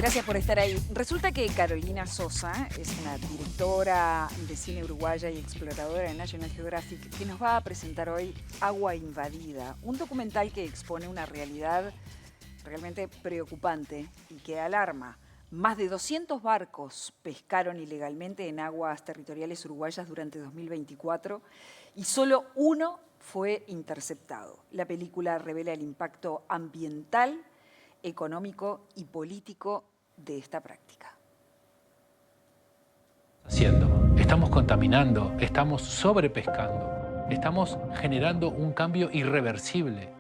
Gracias por estar ahí. Resulta que Carolina Sosa es una directora de cine uruguaya y exploradora de National Geographic que nos va a presentar hoy Agua Invadida, un documental que expone una realidad realmente preocupante y que alarma. Más de 200 barcos pescaron ilegalmente en aguas territoriales uruguayas durante 2024 y solo uno fue interceptado. La película revela el impacto ambiental, económico y político de esta práctica. Estamos contaminando, estamos sobrepescando, estamos generando un cambio irreversible.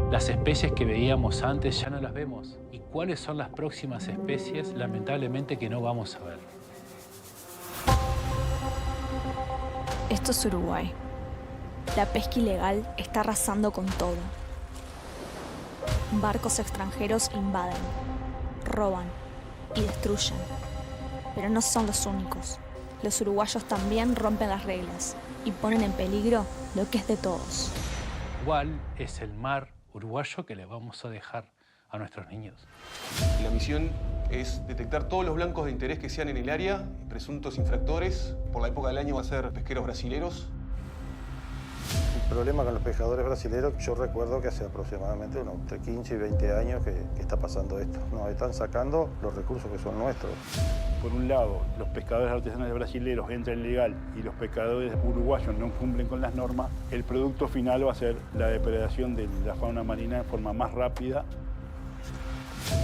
Las especies que veíamos antes ya no las vemos. ¿Y cuáles son las próximas especies, lamentablemente, que no vamos a ver? Esto es Uruguay. La pesca ilegal está arrasando con todo. Barcos extranjeros invaden, roban y destruyen. Pero no son los únicos. Los uruguayos también rompen las reglas y ponen en peligro lo que es de todos. ¿Cuál es el mar uruguayo que le vamos a dejar a nuestros niños? La misión es detectar todos los blancos de interés que sean en el área, presuntos infractores. Por la época del año va a ser pesqueros brasileros. El problema con los pescadores brasileños, yo recuerdo que hace aproximadamente entre 15 y 20 años que está pasando esto. Nos están sacando los recursos que son nuestros. Por un lado, los pescadores artesanales brasileños entran legal y los pescadores uruguayos no cumplen con las normas, el producto final va a ser la depredación de la fauna marina de forma más rápida.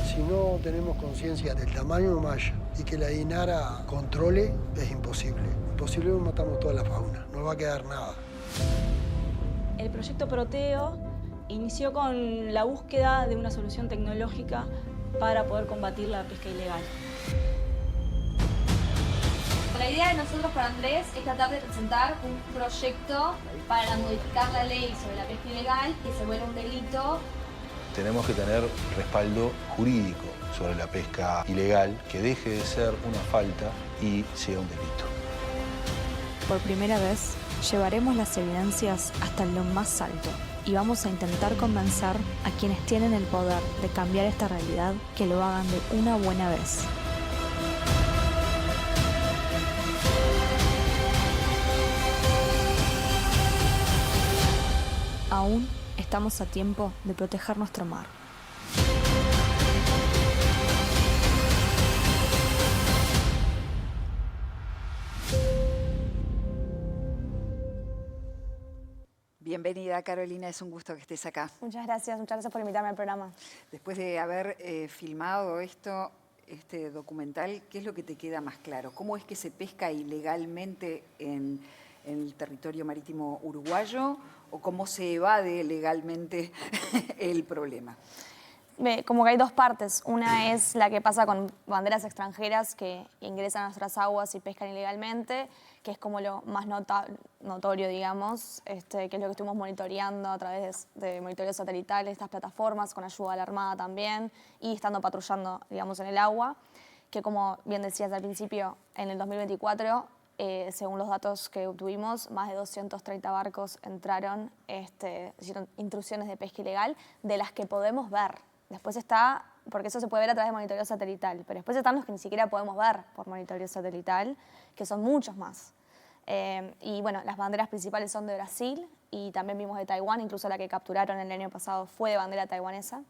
Si no tenemos conciencia del tamaño de malla y que la INARA controle, es imposible. Imposible, matamos toda la fauna, no va a quedar nada. El proyecto Proteo inició con la búsqueda de una solución tecnológica para poder combatir la pesca ilegal. La idea de nosotros con Andrés es tratar de presentar un proyecto para modificar la ley sobre la pesca ilegal, que se vuelva un delito. Tenemos que tener respaldo jurídico sobre la pesca ilegal, que deje de ser una falta y sea un delito. Por primera vez, llevaremos las evidencias hasta lo más alto y vamos a intentar convencer a quienes tienen el poder de cambiar esta realidad que lo hagan de una buena vez. Aún estamos a tiempo de proteger nuestro mar. Bienvenida, Carolina, es un gusto que estés acá. Muchas gracias por invitarme al programa. Después de haber filmado este documental, ¿qué es lo que te queda más claro? ¿Cómo es que se pesca ilegalmente en el territorio marítimo uruguayo o cómo se evade legalmente el problema? Como que hay dos partes. Una es la que pasa con banderas extranjeras que ingresan a nuestras aguas y pescan ilegalmente, que es como lo más notorio, digamos, que es lo que estuvimos monitoreando a través de monitoreo satelital, estas plataformas, con ayuda de la Armada también, y estando patrullando, digamos, en el agua, que como bien decías al principio, en el 2024, según los datos que obtuvimos, más de 230 barcos entraron, hicieron intrusiones de pesca ilegal, de las que podemos ver. Después está, porque eso se puede ver a través de monitoreo satelital, pero después están los que ni siquiera podemos ver por monitoreo satelital, que son muchos más. Y bueno, las banderas principales son de Brasil y también vimos de Taiwán, incluso la que capturaron el año pasado fue de bandera taiwanesa.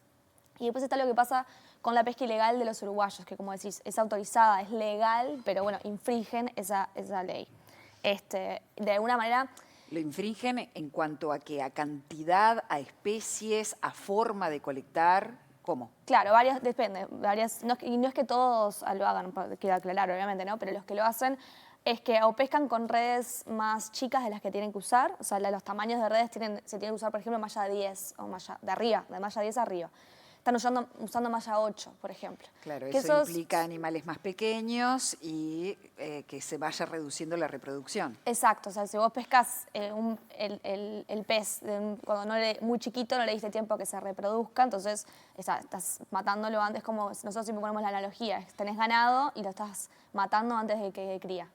Y después está lo que pasa con la pesca ilegal de los uruguayos, que como decís, es autorizada, es legal, pero bueno, infringen esa ley. De alguna manera... Lo infringen en cuanto a que a cantidad, a especies, a forma de colectar, ¿cómo? Claro, depende. Y no es que todos lo hagan, queda aclarar, obviamente, ¿no? Pero los que lo hacen es que o pescan con redes más chicas de las que tienen que usar, o sea, los tamaños de redes se tienen que usar, por ejemplo, malla 10 o malla de arriba, de malla 10 arriba. Están usando malla 8, por ejemplo. Claro, eso implica animales más pequeños y que se vaya reduciendo la reproducción. Exacto, o sea, si vos pescas el pez cuando muy chiquito, no le diste tiempo a que se reproduzca, entonces estás matándolo antes, como nosotros siempre ponemos la analogía, tenés ganado y lo estás matando antes de que cría.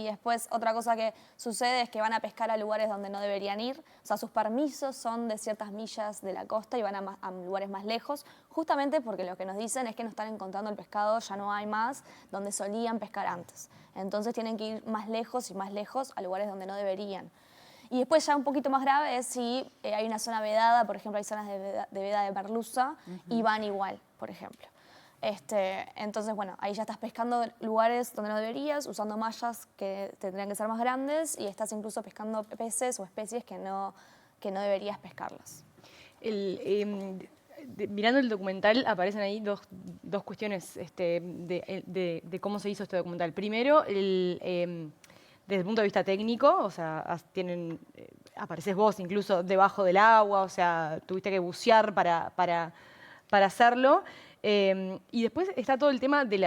Y después otra cosa que sucede es que van a pescar a lugares donde no deberían ir. O sea, sus permisos son de ciertas millas de la costa y van a lugares más lejos, justamente porque lo que nos dicen es que no están encontrando el pescado, ya no hay más donde solían pescar antes. Entonces tienen que ir más lejos y más lejos a lugares donde no deberían. Y después ya un poquito más grave es si hay una zona vedada, por ejemplo, hay zonas de veda de merluza y van igual, por ejemplo. Entonces, bueno, ahí ya estás pescando lugares donde no deberías, usando mallas que tendrían que ser más grandes y estás incluso pescando peces o especies que no deberías pescarlas. Mirando el documental aparecen ahí dos cuestiones de cómo se hizo este documental. Primero, desde el punto de vista técnico, o sea, apareces vos incluso debajo del agua, o sea, tuviste que bucear para hacerlo. Y después está todo el tema de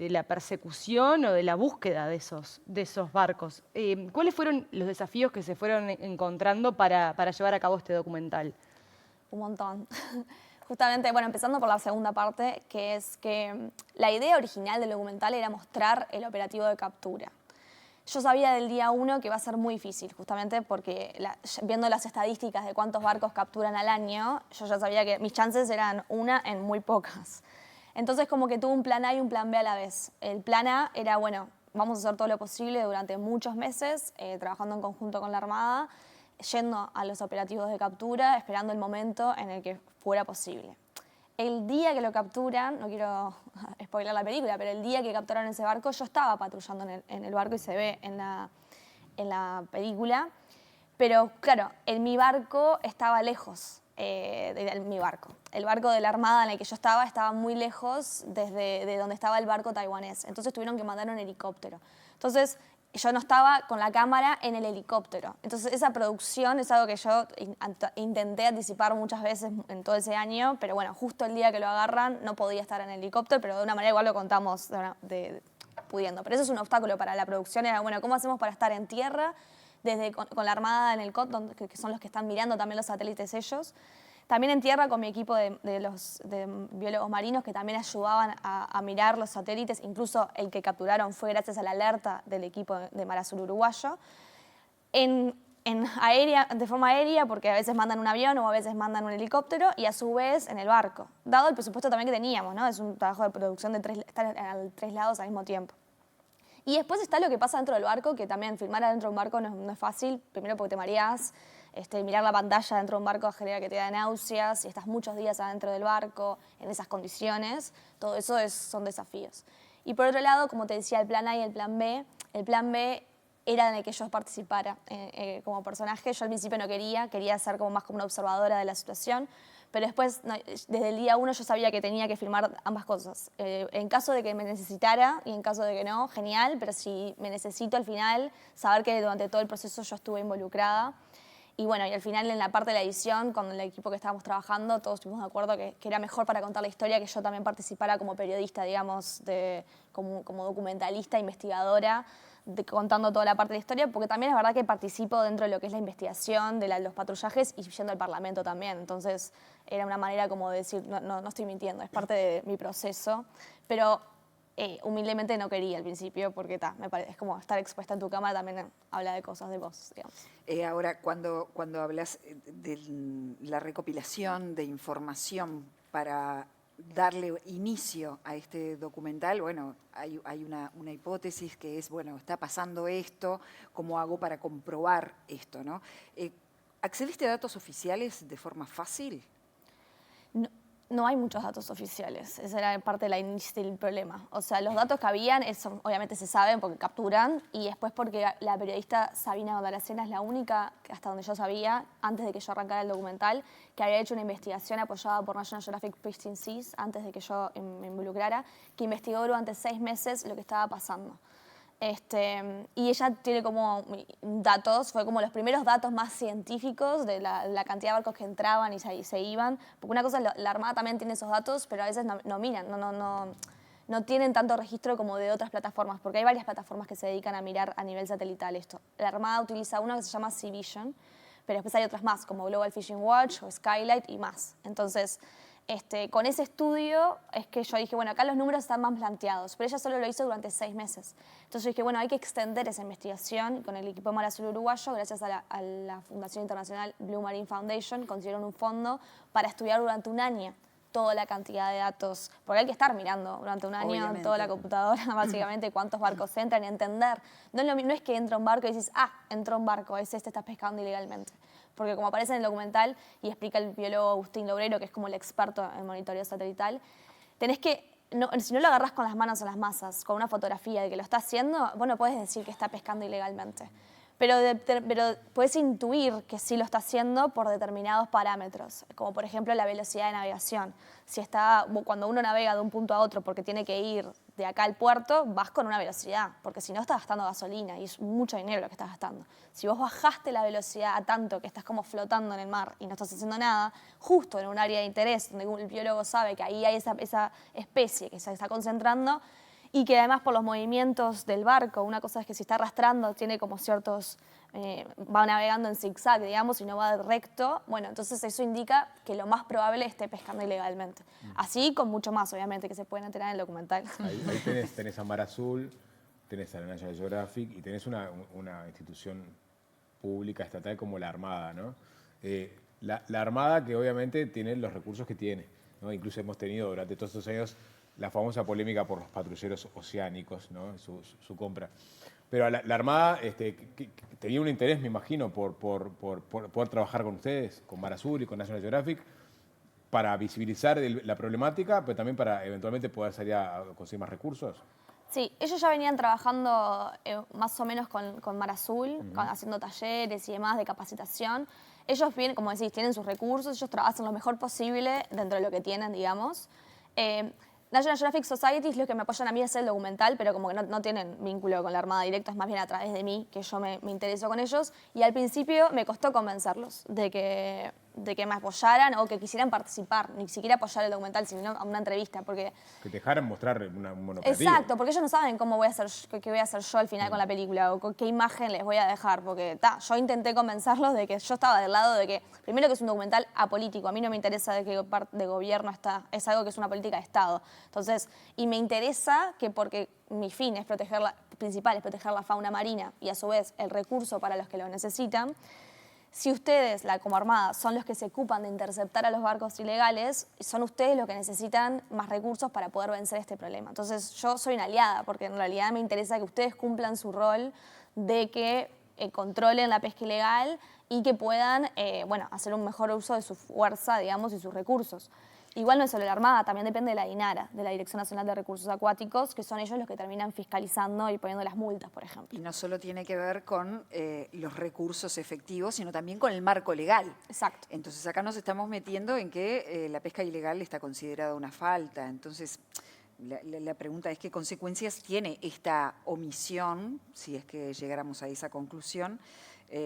la persecución o de la búsqueda de esos barcos. ¿Cuáles fueron los desafíos que se fueron encontrando para llevar a cabo este documental? Un montón. Justamente, bueno, empezando por la segunda parte, que es que la idea original del documental era mostrar el operativo de captura. Yo sabía del día 1 que iba a ser muy difícil, justamente porque viendo las estadísticas de cuántos barcos capturan al año, yo ya sabía que mis chances eran una en muy pocas. Entonces como que tuve un plan A y un plan B a la vez. El plan A era, bueno, vamos a hacer todo lo posible durante muchos meses, trabajando en conjunto con la Armada, yendo a los operativos de captura, esperando el momento en el que fuera posible. El día que lo capturan, no quiero spoiler la película, pero el día que capturaron ese barco, yo estaba patrullando en el barco y se ve en la película. Pero claro, mi barco estaba lejos de mi barco. El barco de la Armada en el que yo estaba muy lejos de donde estaba el barco taiwanés. Entonces tuvieron que mandar un helicóptero. Entonces yo no estaba con la cámara en el helicóptero. Entonces esa producción es algo que yo intenté anticipar muchas veces en todo ese año, pero bueno, justo el día que lo agarran no podía estar en el helicóptero, pero de una manera igual lo contamos pudiendo. Pero eso es un obstáculo para la producción, era bueno, ¿cómo hacemos para estar en tierra con la Armada en el COT, que son los que están mirando también los satélites ellos? También en tierra con mi equipo de biólogos marinos que también ayudaban a mirar los satélites. Incluso el que capturaron fue gracias a la alerta del equipo de Mar Azul uruguayo. De forma aérea, porque a veces mandan un avión o a veces mandan un helicóptero, y a su vez en el barco. Dado el presupuesto también que teníamos, ¿no? Es un trabajo de producción de estar a 3 lados al mismo tiempo. Y después está lo que pasa dentro del barco, que también filmar adentro de un barco no es fácil. Primero porque te mareás. Mirar la pantalla dentro de un barco genera que te da náuseas y estás muchos días adentro del barco en esas condiciones. Todo eso son desafíos. Y por otro lado, como te decía, el plan A y el plan B era en el que yo participara como personaje. Yo al principio no quería ser más como una observadora de la situación, pero después, desde el día 1 yo sabía que tenía que filmar ambas cosas. En caso de que me necesitara y en caso de que no, genial, pero si me necesito al final, saber que durante todo el proceso yo estuve involucrada. Y bueno, y al final en la parte de la edición, con el equipo que estábamos trabajando, todos estuvimos de acuerdo que era mejor para contar la historia que yo también participara como periodista, digamos, como documentalista, investigadora, contando toda la parte de la historia, porque también es verdad que participo dentro de lo que es la investigación, de los patrullajes y yendo al Parlamento también. Entonces era una manera como de decir, no estoy mintiendo, es parte de mi proceso. Pero humildemente no quería al principio, porque me parece, es como estar expuesta en tu cámara también habla de cosas de vos, digamos. Ahora, cuando hablas de la recopilación de información para darle inicio a este documental, bueno, hay una hipótesis que es, bueno, está pasando esto, ¿cómo hago para comprobar esto, no? ¿Accediste a datos oficiales de forma fácil? No hay muchos datos oficiales, esa era parte del problema. O sea, los datos que habían, obviamente se saben porque capturan, y después porque la periodista Sabina Godaracena es la única, hasta donde yo sabía, antes de que yo arrancara el documental, que había hecho una investigación apoyada por National Geographic Pristine Seas, antes de que yo me involucrara, que investigó durante 6 meses lo que estaba pasando. Y ella tiene como datos, fue como los primeros datos más científicos de la cantidad de barcos que entraban y se iban. Porque una cosa, la Armada también tiene esos datos, pero a veces no miran, no tienen tanto registro como de otras plataformas, porque hay varias plataformas que se dedican a mirar a nivel satelital esto. La Armada utiliza una que se llama Sea Vision, pero después hay otras más, como Global Fishing Watch o Skylight y más. Entonces, Con ese estudio es que yo dije, bueno, acá los números están más planteados, pero ella solo lo hizo durante 6 meses. Entonces yo dije, bueno, hay que extender esa investigación, y con el equipo de Mar Azul uruguayo, gracias a la Fundación Internacional Blue Marine Foundation, consiguieron un fondo para estudiar durante un año toda la cantidad de datos, porque hay que estar mirando durante un año Obviamente. toda la computadora, básicamente, cuántos barcos entran y entender. No es que entra un barco y dices, entró un barco, estás pescando ilegalmente. Porque como aparece en el documental y explica el biólogo Agustín Lobrero, que es como el experto en monitoreo satelital, tenés que, si no lo agarrás con las manos en las masas, con una fotografía de que lo está haciendo, vos no podés decir que está pescando ilegalmente. Pero puedes intuir que sí lo está haciendo por determinados parámetros, como por ejemplo la velocidad de navegación. Cuando uno navega de un punto a otro porque tiene que ir de acá al puerto, vas con una velocidad, porque si no estás gastando gasolina y es mucho dinero lo que estás gastando. Si vos bajaste la velocidad a tanto que estás como flotando en el mar y no estás haciendo nada, justo en un área de interés donde el biólogo sabe que ahí hay esa especie que se está concentrando, y que además por los movimientos del barco, una cosa es que si está arrastrando tiene como ciertos, va navegando en zigzag, digamos, y no va recto, bueno, entonces eso indica que lo más probable esté pescando ilegalmente. Así con mucho más, obviamente, que se pueden enterar en el documental. Ahí tenés a Mar Azul, tenés a la National Geographic y tenés una institución pública, estatal como la Armada, ¿no? La Armada que obviamente tiene los recursos que tiene, ¿no? Incluso hemos tenido durante todos estos años la famosa polémica por los patrulleros oceánicos, ¿no? Su compra. Pero la Armada tenía un interés, me imagino, por poder trabajar con ustedes, con Mar Azul y con National Geographic, para visibilizar la problemática, pero también para eventualmente poder salir a conseguir más recursos. Sí, ellos ya venían trabajando más o menos con Mar Azul, haciendo talleres y demás de capacitación. Ellos vienen, como decís, tienen sus recursos, ellos hacen lo mejor posible dentro de lo que tienen, digamos. National Geographic Society es lo que me apoyan a mí a hacer el documental, pero como que no tienen vínculo con la Armada directo, es más bien a través de mí que yo me intereso con ellos. Y al principio me costó convencerlos de que me apoyaran o que quisieran participar, ni siquiera apoyar el documental, sino a una entrevista, porque... Que te dejaran mostrar un monoplativo. Exacto, porque ellos no saben qué voy a hacer yo al final con la película o qué imagen les voy a dejar, porque yo intenté convencerlos de que yo estaba del lado de que, primero que es un documental apolítico, a mí no me interesa de qué parte de gobierno está, es algo que es una política de Estado. Entonces, y me interesa que porque mi fin es principal es proteger la fauna marina y a su vez el recurso para los que lo necesitan. Si ustedes, como Armada, son los que se ocupan de interceptar a los barcos ilegales, son ustedes los que necesitan más recursos para poder vencer este problema. Entonces yo soy una aliada, porque en realidad me interesa que ustedes cumplan su rol de que controlen la pesca ilegal y que puedan hacer un mejor uso de su fuerza, digamos, y sus recursos. Igual no es solo la Armada, también depende de la DINARA, de la Dirección Nacional de Recursos Acuáticos, que son ellos los que terminan fiscalizando y poniendo las multas, por ejemplo. Y no solo tiene que ver con los recursos efectivos, sino también con el marco legal. Exacto. Entonces acá nos estamos metiendo en que la pesca ilegal está considerada una falta. Entonces la pregunta es qué consecuencias tiene esta omisión, si es que llegáramos a esa conclusión,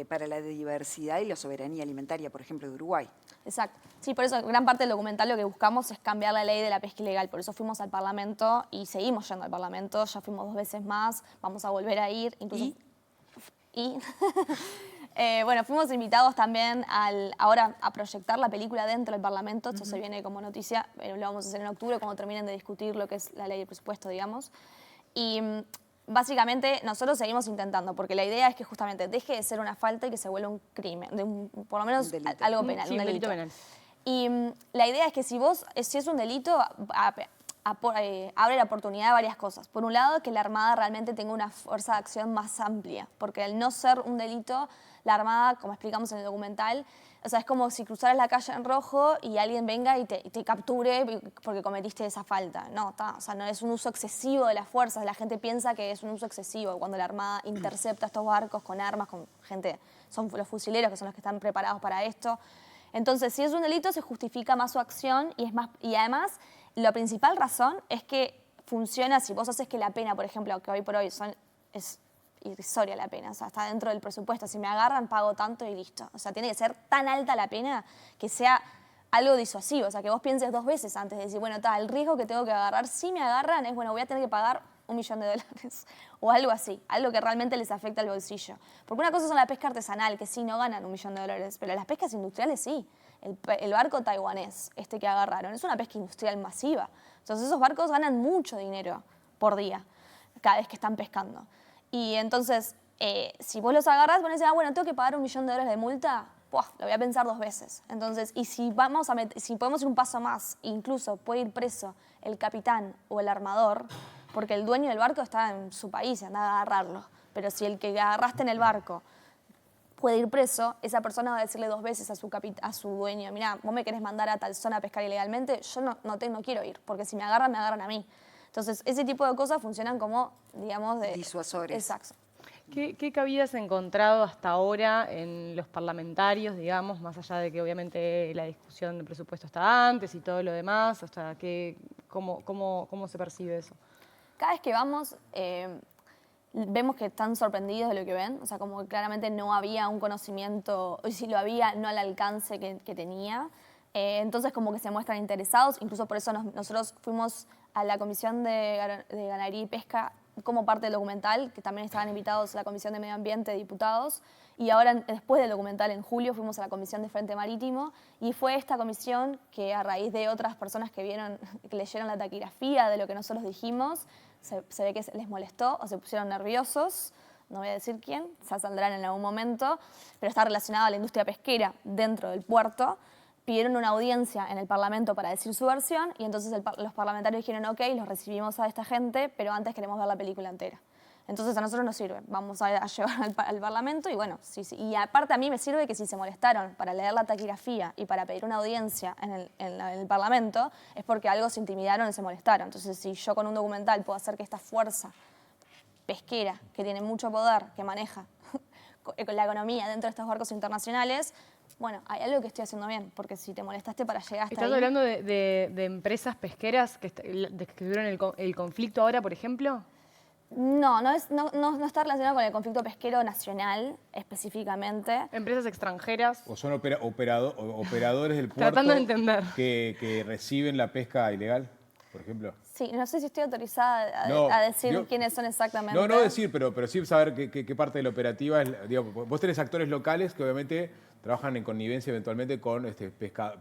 para la diversidad y la soberanía alimentaria, por ejemplo, de Uruguay. Exacto. Sí, por eso gran parte del documental lo que buscamos es cambiar la ley de la pesca ilegal. Por eso fuimos al Parlamento y seguimos yendo al Parlamento. Ya fuimos 2 veces más, vamos a volver a ir. Incluso, fuimos invitados también ahora a proyectar la película dentro del Parlamento. Esto se viene como noticia, lo vamos a hacer en octubre cuando terminen de discutir lo que es la ley de presupuesto, digamos. Y básicamente nosotros seguimos intentando, porque la idea es que justamente deje de ser una falta y que se vuelva un crimen, por lo menos algo penal, sí, un delito penal. Y la idea es que si es un delito, abre la oportunidad de varias cosas. Por un lado, que la Armada realmente tenga una fuerza de acción más amplia, porque al no ser un delito, la Armada, como explicamos en el documental, o sea, es como si cruzaras la calle en rojo y alguien venga y te capture porque cometiste esa falta. No, o sea, no es un uso excesivo de las fuerzas. La gente piensa que es un uso excesivo cuando la Armada intercepta estos barcos con armas, con gente, son los fusileros que son los que están preparados para esto. Entonces, si es un delito, se justifica más su acción y además, la principal razón es que funciona si vos haces que la pena, por ejemplo, que hoy por hoy es irrisoria la pena, o sea, está dentro del presupuesto. Si me agarran, pago tanto y listo. O sea, tiene que ser tan alta la pena que sea algo disuasivo, o sea, que vos pienses 2 veces antes de decir, bueno, el riesgo que tengo que agarrar, si me agarran, es, bueno, voy a tener que pagar $1 millón o algo así, algo que realmente les afecta al bolsillo. Porque una cosa es la pesca artesanal, que sí, no ganan $1 millón, pero las pescas industriales sí. El barco taiwanés, este que agarraron, es una pesca industrial masiva. Entonces esos barcos ganan mucho dinero por día, cada vez que están pescando. Y entonces, si vos los agarrás, vos decís, bueno, tengo que pagar $1 millón de multa, lo voy a pensar 2 veces. Entonces, y si podemos ir un paso más, incluso puede ir preso el capitán o el armador, porque el dueño del barco está en su país y anda a agarrarlo. Pero si el que agarraste en el barco puede ir preso, esa persona va a decirle 2 veces a su dueño, mira, vos me querés mandar a tal zona a pescar ilegalmente, yo no quiero ir, porque si me agarran a mí. Entonces, ese tipo de cosas funcionan como, digamos, de... disuasores. Exacto. ¿Qué cabida has encontrado hasta ahora en los parlamentarios, digamos, más allá de que obviamente la discusión del presupuesto está antes y todo lo demás? O sea, ¿cómo se percibe eso? Cada vez que vamos, vemos que están sorprendidos de lo que ven. O sea, como que claramente no había un conocimiento, y si lo había, no al alcance que tenía. Entonces, como que se muestran interesados. Incluso por eso nosotros fuimos a la Comisión de Ganadería y Pesca como parte del documental, que también estaban invitados a la Comisión de Medio Ambiente de Diputados. Y ahora, después del documental, en julio, fuimos a la Comisión de Frente Marítimo. Y fue esta comisión que, a raíz de otras personas que leyeron la taquigrafía de lo que nosotros dijimos, se ve que les molestó o se pusieron nerviosos. No voy a decir quién, ya saldrán en algún momento, pero está relacionado a la industria pesquera dentro del puerto. Pidieron una audiencia en el Parlamento para decir su versión y entonces los parlamentarios dijeron, ok, los recibimos a esta gente, pero antes queremos ver la película entera. Entonces a nosotros nos sirve, vamos a llevar al Parlamento y bueno, sí. Y aparte a mí me sirve que si se molestaron para leer la taquigrafía y para pedir una audiencia en el Parlamento, es porque algo se intimidaron y se molestaron. Entonces si yo con un documental puedo hacer que esta fuerza pesquera, que tiene mucho poder, que maneja la economía dentro de estos barcos internacionales, bueno, hay algo que estoy haciendo bien, porque si te molestaste para llegar hasta ¿Estás ahí... hablando de empresas pesqueras que tuvieron el conflicto ahora, por ejemplo? No está relacionado con el conflicto pesquero nacional específicamente. ¿Empresas extranjeras? ¿O son operadores del puerto Tratando de entender. Que reciben la pesca ilegal, por ejemplo? Sí, no sé si estoy autorizada a decir quiénes son exactamente. No decir, pero sí saber qué parte de la operativa es. Digo, vos tenés actores locales que obviamente trabajan en connivencia eventualmente con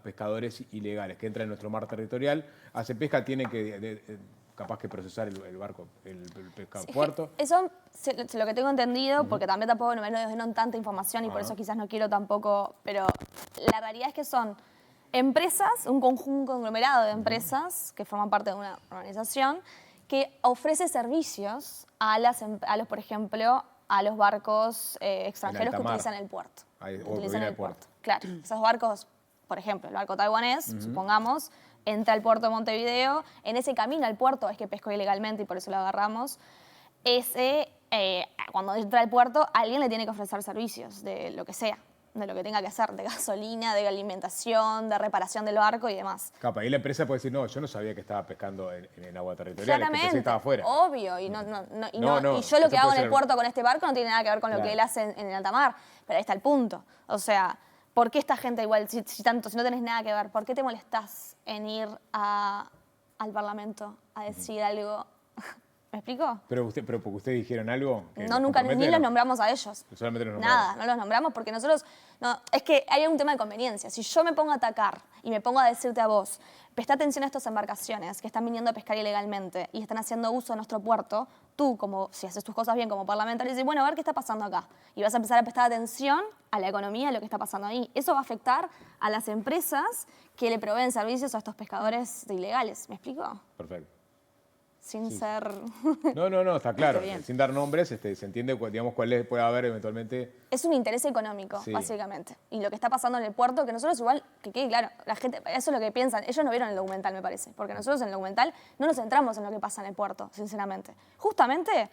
pescadores ilegales que entran en nuestro mar territorial, hace pesca, tienen que capaz que procesar el barco, el pescado puerto. Eso es lo que tengo entendido, porque tampoco no me dieron tanta información y por eso quizás no quiero tampoco, pero la realidad es que son empresas, un conglomerado de empresas que forman parte de una organización que ofrece servicios por ejemplo, a los barcos extranjeros que utilizan el puerto. Utilizan el puerto. Claro, esos barcos, por ejemplo, el barco taiwanés, supongamos, entra al puerto de Montevideo, en ese camino al puerto es que pescó ilegalmente y por eso lo agarramos. Cuando entra al puerto, alguien le tiene que ofrecer servicios de lo que sea, de lo que tenga que hacer, de gasolina, de alimentación, de reparación del barco y demás. Capaz, ahí la empresa puede decir, no, yo no sabía que estaba pescando en agua territorial, claramente, pensé que estaba afuera. Obvio, y yo lo que hago en el puerto con este barco no tiene nada que ver con lo que él hace en el alta mar, pero ahí está el punto. O sea, ¿por qué esta gente igual, si no tenés nada que ver, por qué te molestás en ir al Parlamento a decir algo? ¿Me explico? Pero porque ustedes dijeron algo. No, nunca, ni los nombramos a ellos. Solamente los nombramos. Nada, no los nombramos porque nosotros... es que hay un tema de conveniencia. Si yo me pongo a atacar y me pongo a decirte a vos, presta atención a estas embarcaciones que están viniendo a pescar ilegalmente y están haciendo uso de nuestro puerto, tú, como si haces tus cosas bien como parlamentario, dices, bueno, a ver qué está pasando acá. Y vas a empezar a prestar atención a la economía, a lo que está pasando ahí. Eso va a afectar a las empresas que le proveen servicios a estos pescadores ilegales. ¿Me explico? Perfecto. Sin ser... No, está claro. Sin dar nombres, se entiende, digamos, cuál puede haber eventualmente... Es un interés económico, básicamente. Y lo que está pasando en el puerto, que nosotros igual, que quede claro, la gente, eso es lo que piensan. Ellos no vieron el documental, me parece. Porque nosotros en el documental no nos centramos en lo que pasa en el puerto, sinceramente. Justamente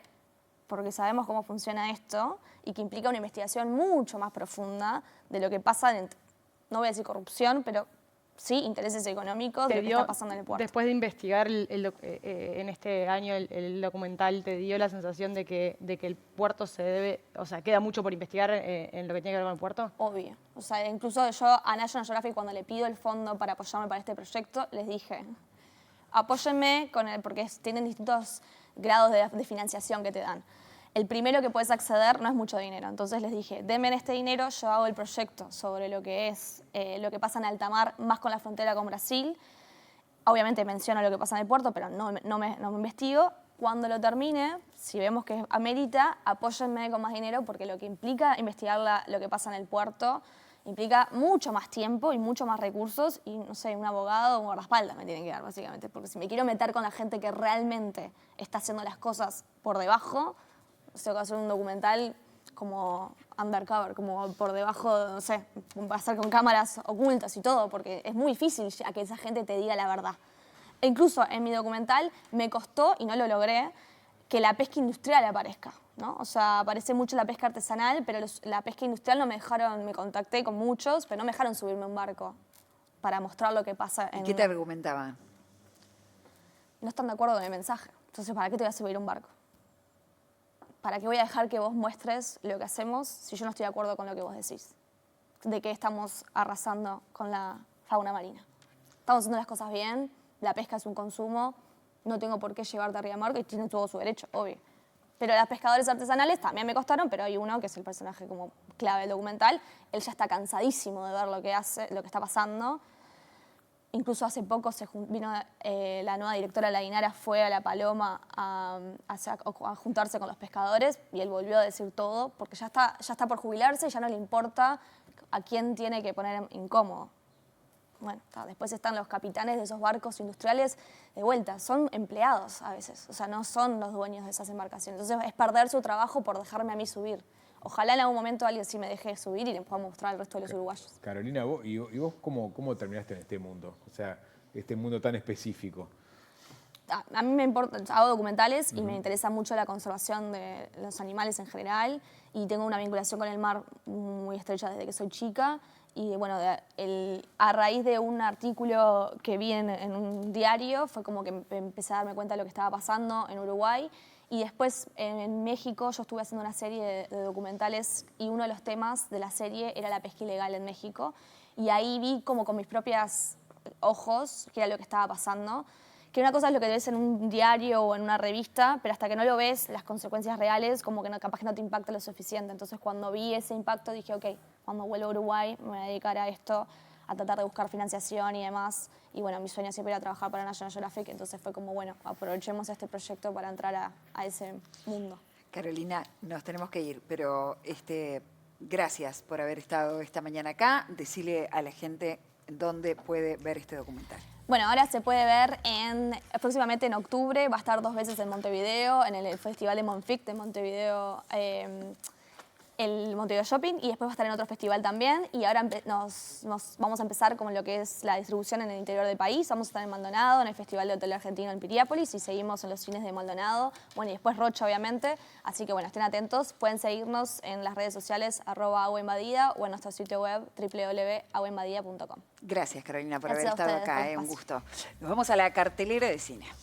porque sabemos cómo funciona esto y que implica una investigación mucho más profunda de lo que pasa en, no voy a decir corrupción, pero... sí, intereses económicos de lo que está pasando en el puerto. Después de investigar en este año el documental, ¿te dio la sensación de que el puerto queda mucho por investigar en lo que tiene que ver con el puerto? Obvio. O sea, incluso yo a National Geographic, cuando le pido el fondo para apoyarme para este proyecto, les dije, apóyenme porque tienen distintos grados de financiación que te dan. el primero que puedes acceder no es mucho dinero. Entonces les dije, denme este dinero, yo hago el proyecto sobre lo que es lo que pasa en alta mar, más con la frontera con Brasil. Obviamente menciono lo que pasa en el puerto, pero no me investigo. Cuando lo termine, si vemos que amerita, apóyenme con más dinero, porque lo que implica investigar lo que pasa en el puerto implica mucho más tiempo y mucho más recursos y, no sé, un abogado o un guardaespaldas me tienen que dar, básicamente. Porque si me quiero meter con la gente que realmente está haciendo las cosas por debajo, tengo que hacer un documental como undercover, como por debajo, no sé, va a ser con cámaras ocultas y todo, porque es muy difícil a que esa gente te diga la verdad. E incluso en mi documental me costó, y no lo logré, que la pesca industrial aparezca, ¿no? O sea, aparece mucho la pesca artesanal, pero la pesca industrial no me dejaron, me contacté con muchos, pero no me dejaron subirme a un barco para mostrar lo que pasa en... ¿Y qué te argumentaban? No están de acuerdo con el mensaje. Entonces, ¿para qué te voy a subir a un barco? ¿Para qué voy a dejar que vos muestres lo que hacemos si yo no estoy de acuerdo con lo que vos decís? De que estamos arrasando con la fauna marina. Estamos haciendo las cosas bien, la pesca es un consumo, no tengo por qué llevarte arriba de mar, y tiene todo su derecho, obvio. Pero las pescadores artesanales también me costaron, pero hay uno que es el personaje como clave del documental. Él ya está cansadísimo de ver lo que hace, lo que está pasando. Incluso hace poco vino la nueva directora de la Inara, fue a La Paloma a juntarse con los pescadores y él volvió a decir todo porque ya está por jubilarse y ya no le importa a quién tiene que poner incómodo. Bueno, después están los capitanes de esos barcos industriales de vuelta, son empleados a veces, o sea, no son los dueños de esas embarcaciones. Entonces es perder su trabajo por dejarme a mí subir. Ojalá en algún momento alguien sí me deje subir y le pueda mostrar al resto de los uruguayos. Carolina, ¿y vos cómo terminaste en este mundo? O sea, este mundo tan específico. A mí me importa, hago documentales y me interesa mucho la conservación de los animales en general y tengo una vinculación con el mar muy estrecha desde que soy chica. Y bueno, a raíz de un artículo que vi en un diario fue como que empecé a darme cuenta de lo que estaba pasando en Uruguay. Y después en México yo estuve haciendo una serie de documentales y uno de los temas de la serie era la pesca ilegal en México. Y ahí vi como con mis propios ojos qué era lo que estaba pasando. Que una cosa es lo que ves en un diario o en una revista, pero hasta que no lo ves, las consecuencias reales como que capaz que no te impacta lo suficiente. Entonces cuando vi ese impacto dije, ok, cuando vuelvo a Uruguay me voy a dedicar a esto, a tratar de buscar financiación y demás. Y bueno, mi sueño siempre era trabajar para National Geographic, entonces fue como, bueno, aprovechemos este proyecto para entrar a ese mundo. Carolina, nos tenemos que ir, pero gracias por haber estado esta mañana acá. Decile a la gente dónde puede ver este documental. Bueno, ahora se puede ver próximamente en octubre, va a estar 2 veces en Montevideo, en el Festival de Monfic de Montevideo, el Montevideo Shopping, y después va a estar en otro festival también. Y ahora vamos a empezar con lo que es la distribución en el interior del país. Vamos a estar en Maldonado, en el Festival de Hotel Argentino en Piriápolis, y seguimos en los cines de Maldonado. Bueno, y después Rocha, obviamente. Así que bueno, estén atentos. Pueden seguirnos en las redes sociales @aguainvadida o en nuestro sitio web www.aguainvadida.com. Gracias, Carolina, por Gracias haber estado a ustedes acá. por el Un espacio. gusto. Nos vamos a la cartelera de cine.